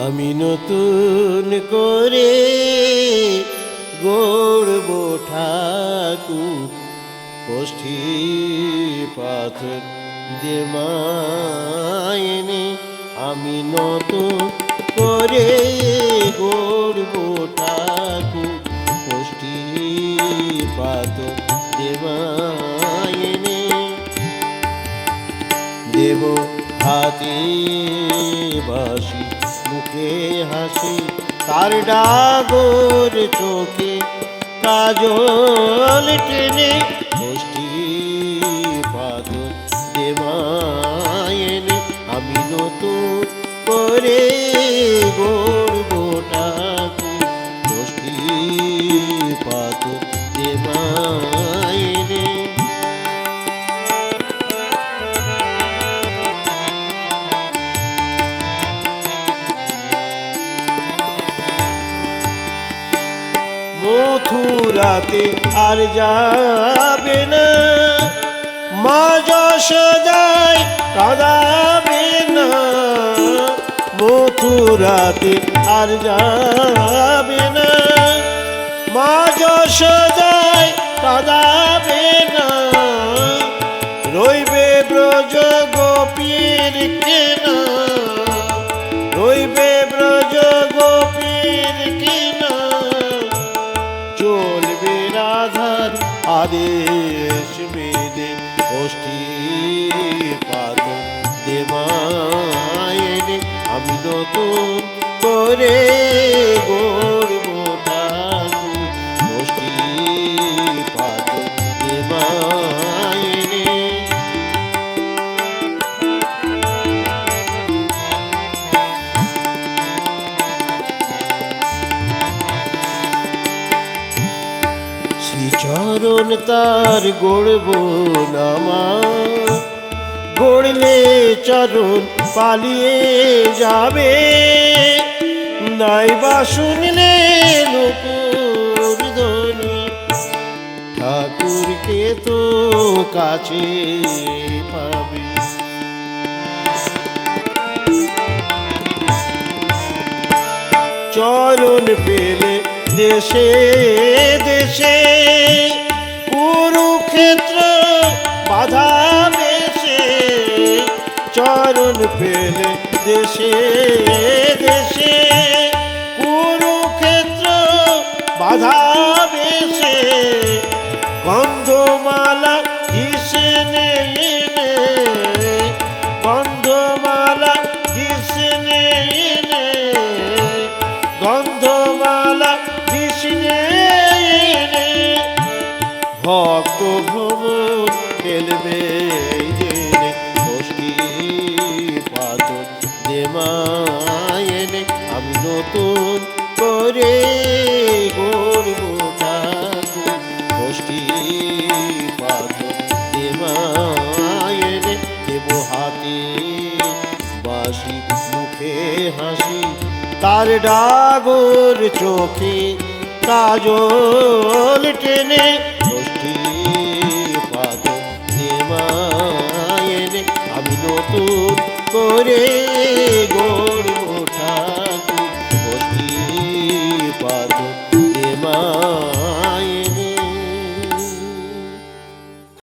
আমি নতুন করে গড়ব ঠাকুর, কষ্টি পাথর যে মায়নে। আমি নতুন করে গড়ব ঠাকুর, কষ্টি পাথর যে মায়নে। দেব হাতে বাসি, মুখে হাসি, তার ডাগর চোখে কাজল টেনে। কষ্টি পাথর যে মায়নে। আমি নতুন করে গড়ব ঠাকুর, কষ্টি পাথর যে মায়নে। মথুরাতে আর যাবে না, মা যশোদায় কাঁদাবে না। মথুরাতে আর যাবে না, মা যশোদায় কাঁদাবে না। রইবে ব্রজ গোপীর কেনা, রইবে ব্রজ গোপীর কেনা। চলবে রাধার আদেশ মেনে, কষ্টি পাথর যে মায়নে। আমি নতুন করে গড়ব ঠাকুর, কষ্টি পাথর যে মায়নে। চরণ তার গড়ব নামা, গড়লে চরণ পালিয়ে যাবে। নাইবা শুনলে নূপুর ধ্বনি, ঠাকুরকে তো কাছে পাবে। চরণ পেলে দেশে দেশে, কুরুক্ষেত্র বাধা বেশে। চরণ পেলে দেশে দেশে, কুরুক্ষেত্র বাধা বেশে। গন্ধমালা কৃষ্ণে এনে, গন্ধমালা কৃষ্ণে এনে। গন্ধমালা কৃষ্ণে এনে, ভক্ত ভ্রমণ খেলবে জেনে। কষ্টি পাথর যে মায়নে। আমি নতুন করে গড়ব ঠাকুর, কষ্টি পাথর যে মায়নে। দেব হাতে বাসি, মুখে হাসি, তার ডাগর চোখে কাজল টেনে। কষ্টি পাথর যে মায়নে। আমি নতুন করে